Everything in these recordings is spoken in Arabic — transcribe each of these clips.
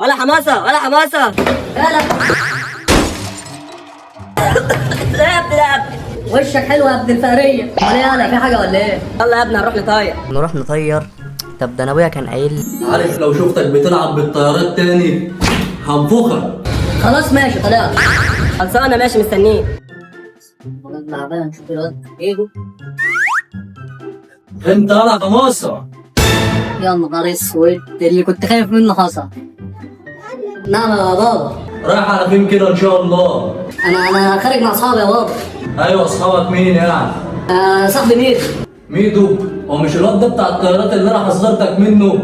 ولا حماسه ولا حماسه. لا لا يا ابني لا يا ابني. وشك حلو يا ابن الفقريه. امال ايه انا في حاجه ولا ايه؟ يلا يا ابني هنروح نطير. نروح نطير؟ طب ده انا ابويا كان قايل لي. عارف لو شفتك بتلعب بالطيارات تاني هنفخك. خلاص ماشي طلعت. خلصانه ماشي مستنيك. نطلع بقى نشوف الواد ايه. انت انا حماسه. يا نهار اسود اللي كنت خايف منه حصل. نعم يا بابا. رايح على فين كده ان شاء الله؟ انا خارج مع اصحابي يا بابا. ايوه اصحابك مين يعني؟ صاحبي ميدو. ميدو؟ هو مش الواد ده بتاع الطيارات اللي انا حذرتك منه؟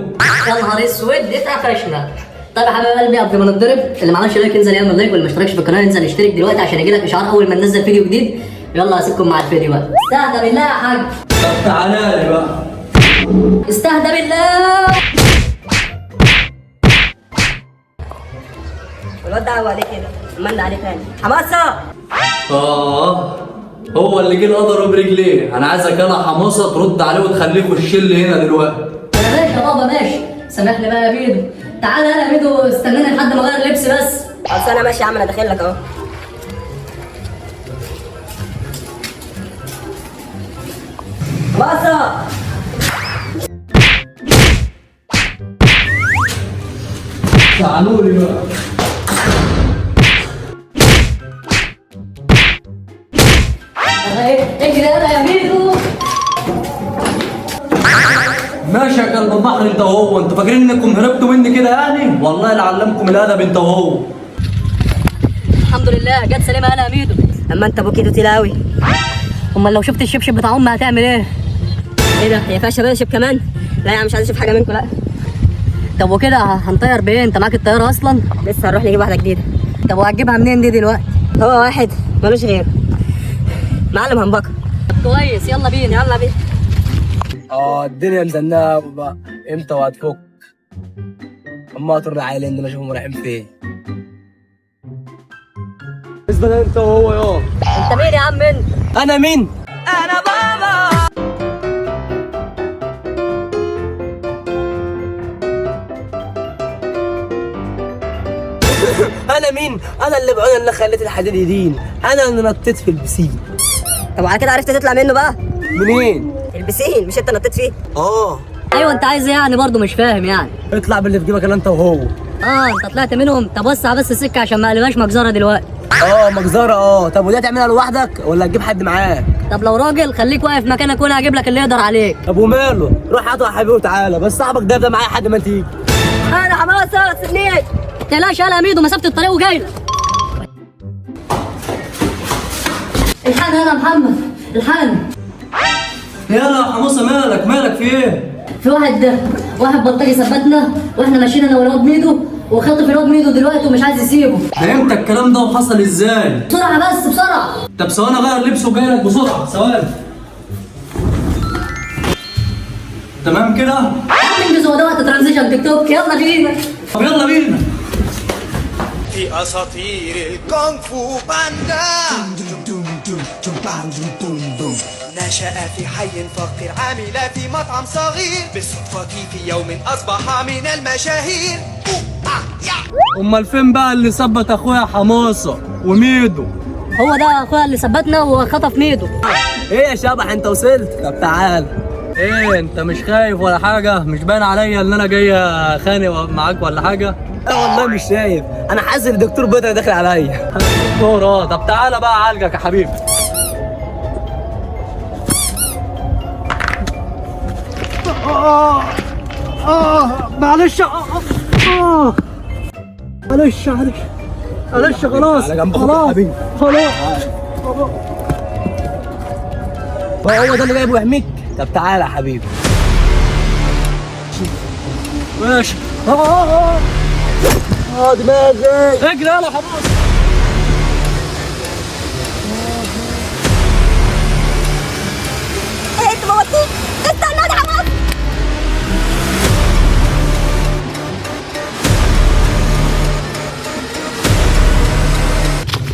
يا نهار اسود اتقفشنا. طيب يا حبيب قلبي قبل ما نتضرب، اللي ما عملش لايك ينزل يعمل لايك، واللي ما اشتركش في القناه ينزل يشترك دلوقتي عشان يجيلك اشعار اول ما ننزل فيديو جديد. يلا هسيبكم مع الفيديو بقى. استهدى بالله يا حاج. طب تعالى لي بقى. استهدى بالله. الواد ده عليه كده امنا عليه تاني. حماسه. هو اللي جه القدر برجليه. انا عايزك انا حماسه ترد عليه وتخليه يخش لي هنا دلوقتي. انا ماشي يا بابا ماشي. سامحني بقى يا ميدو. تعالى يلا يا ميدو استناني لحد ما اغير لبسي بس. خلصانه ماشي يا عم انا داخل لك اهو. حماسه. تعالوا لي بقى. اجري يلا يا ميدو. ماشي يا كلب البحر انت وهو. انتوا فاكرين انكم هربتوا مني كده يعني؟ والله لا علمكم الادب انت وهو. الحمد لله جت سليمه انا يا ميدو. اما انت ابوك ايده تقيله قوي. امال لو شفت الشبشب بتاع امي هتعمل ايه؟ ايه ده هي فيها شباشب كمان؟ لا يا عم مش عايز اشوف حاجه منكم لا. طب وكده هنطير بايه؟ انت معاك الطياره اصلا؟ لسه هنروح نجيب واحده جديده. طب وهتجيبها منين دي دلوقتي؟ هو واحد ملوش غير معلم هنبكر. طب كويس يلا بينا. يلا بينا. الدنيا مزنقه بقى. امتى وهتفك؟ اما اطر العيلين دول اشوفهم رايحين فين. بالنسبه لي انت وهو يا انت مين يا عم انت؟ انا مين؟ انا بابا. انا مين؟ انا اللي بعون اللي خليت الحديد يدين. انا اللي نطيت في البسين. طب وعلى كده عرفت تطلع منه بقى؟ منين؟ البسين مش انت نطيت فيه؟ ايوه انت عايز ايه يعني؟ برضه مش فاهم يعني. اطلع باللي في جيبك انا انت وهو. انت طلعت منهم. طب وسع بس السكه عشان ما قلبهاش مجزره دلوقتي. مجزره. طب ودي هتعملها لوحدك ولا هتجيب حد معاك؟ طب لو راجل خليك واقف مكانك وانا هجيب لك اللي يقدر عليك. طب وماله؟ روح هاتوا يا حبيبي وتعالى. بس صاحبك ده معايا لحد ما تيجي. انا حماسه استنيك. ما تقلقش يا ميدو مسافه الطريق وجاي لك. الحقني يا محمد الحقني. يلا يا حماسه مالك في ايه؟ في واحد بلطجي ثبتنا واحنا ماشيين انا والواد ميدو، وخاطف الواد ميدو دلوقتي ومش عايز يسيبه. ده امتى الكلام ده وحصل ازاي؟ بسرعه بس بسرعه. طب ثواني اغير لبسه وجاي لك بسرعه. ثواني. تمام كده؟ انجز هو دوت ترانزيشن تيك توك. يلا بينا. طب يلا بينا. في أساطير الكونغ فو باندا نشأ في حي فقير عمل في مطعم صغير بالصدفة في يوم أصبح من المشاهير. امال فين بقى اللي ثبت اخويا حماسه وميدو؟ هو ده اخويا اللي ثبتنا وخطف ميدو. ايه يا شبح انت وصلت؟ طب تعال. ايه انت مش خايف ولا حاجه؟ مش باين عليا ان انا جاي خانق معاك ولا حاجه؟ والله مش شايف. انا حاسس ان الدكتور بدر داخل عليا. دكتور طب تعالى بقى اعالجك يا حبيبي. معلش معلش خلاص على جنب خلاص حبيبي. خلاص. هو ده اللي جايبه يحميك. طب تعالى يا حبيبي. ماشي. دماغي. اجري يلا يا حماس. ايه انت موتني؟ استنى يا حماس.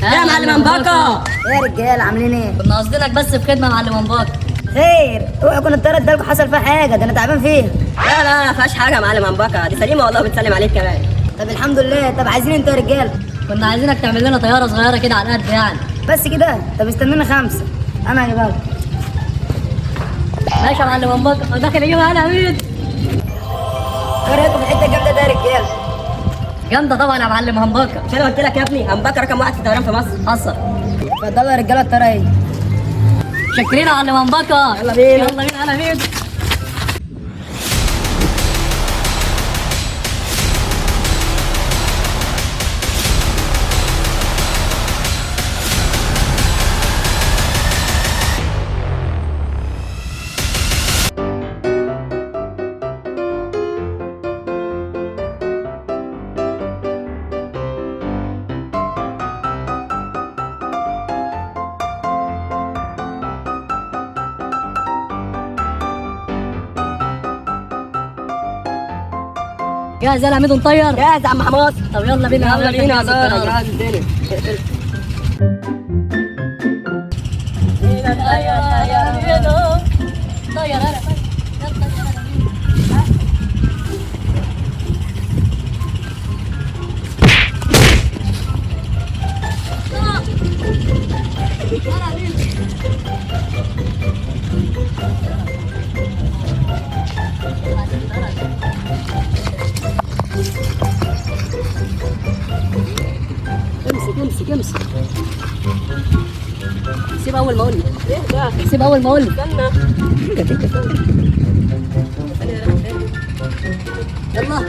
يا معلم انباكا. يا رجاله عاملين ايه؟ كنا قاصدينك بس في خدمه يا معلم انباكا. خير اوعى يكون الطياره ده حصل فيها حاجه. ده انا تعبان فيها. لا ما فيهاش حاجه يا معلم هنبكر. دي سليمه والله بتسلم عليك كمان. طب الحمد لله. طب عايزين انت يا رجاله؟ كنا عايزينك تعمل لنا طياره صغيره كده على قد يعني. بس كده؟ طب استنينا 5 انا هجيبها لك. ماشي يا معلم همبكه، داخل اجيبها انا عميد. ايه رايكم في الحته الجامده ده يا رجاله؟ جامده طبعا يا معلم همبكه. مش انا قلت لك يا ابني همبكه رقم 1 في الطيران في مصر. حصل. اتفضلوا يا رجاله الطياره اهي. شاكرين يا معلم همبكه. يلا بينا. يلا بينا انا عميد. جاهز يا عميد نطير؟ جاهز يا عم حماس. طب يلا بينا. يلا بينا يا زهر. يلا راح الدنيا. امسك امسك. سيب اول ما اقول لك. سيب اول ما اقول لك. يلا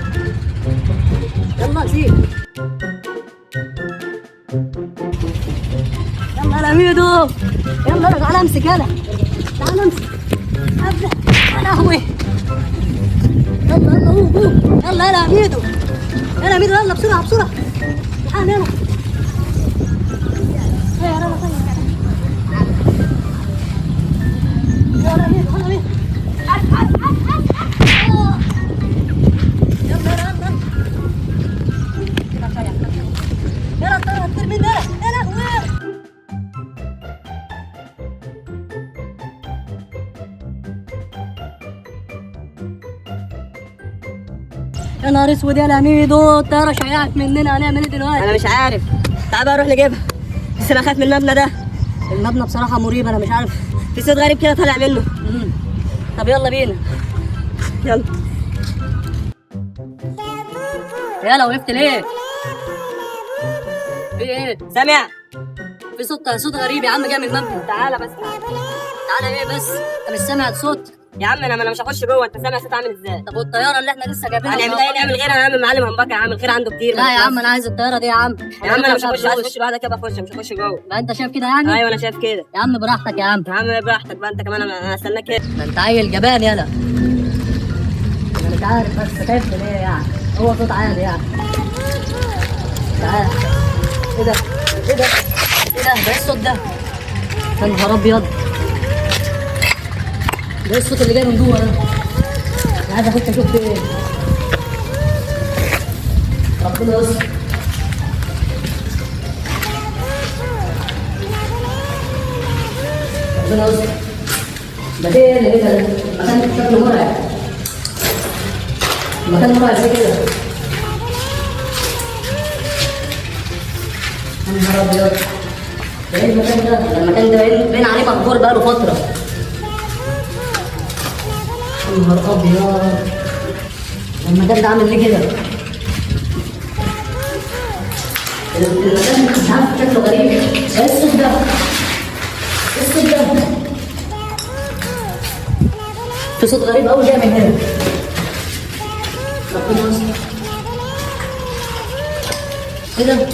يلا سيب. يلا يا ميدو. يلا تعال امسك. يلا تعال امسك. ابدا. يا لهوي. يلا يلا قوم. يلا يا ميدو. يلا ميدو يلا بسرعه بسرعه. تعال يلا. يا نهار اسود يا لميدو، الطياره شيعت مننا. هنعمل ايه دلوقتي؟ انا مش عارف. تعال بقى نروح نجيبها. بس انا خايف من المبنى ده. المبنى بصراحه مريب، انا مش عارف. في صوت غريب كده طالع منه. طب يلا بينا. يلا. يلا وقفت ليه؟ في ايه؟ سامع؟ في صوت غريب يا عم جاي من المبنى. تعالى بس. تعالى ايه بس؟ انت مش سامع الصوت؟ يا عم انا مش هخش جوه. انت سامع صوت عامل ازاي؟ طب والطياره اللي احنا لسه جايبينها؟ هنعمل ايه؟ نعمل غير. انا عامل معلم همبكه. عامل خير عنده كتير. لا يا عم انا عايز الطياره دي يا عم. يا عم انا مش هخش. عايز اخش لوحدك كده. اخش. مش هخش جوه. بقى انت شايف كده يعني؟ ايوه انا شايف كده. يا عم براحتك يا عم. يا عم براحتك بقى. انت كمان انا هستناك هنا. ده انت عيل جبان يلا. انا مش عارف بس خايف من ايه يعني. هو صوت عالي يعني. تعال. ايه ده؟ ايه ده؟ ايه ده؟ ده ايه الصوت ده؟ يا نهار ابيض. ده ايه الصوت اللي جاي من جوه ده؟ انا عايز اخش اشوف في ايه. ربنا يستر. ربنا يستر. ده فين اللي كده؟ مكان شكله مرعب. المكان مرعب زي كده. يا نهار ابيض. ده ايه المكان ده؟ ده المكان ده باين عليه مهجور بقاله فترة. يا نهار ابيض. المكان ده عامل ليه كده؟ المكان مش عارف شكله غريب. ايه الصوت ده؟ ايه الصوت ده؟ في صوت غريب قوي جاي من هنا. ربنا يستر. ايه ده؟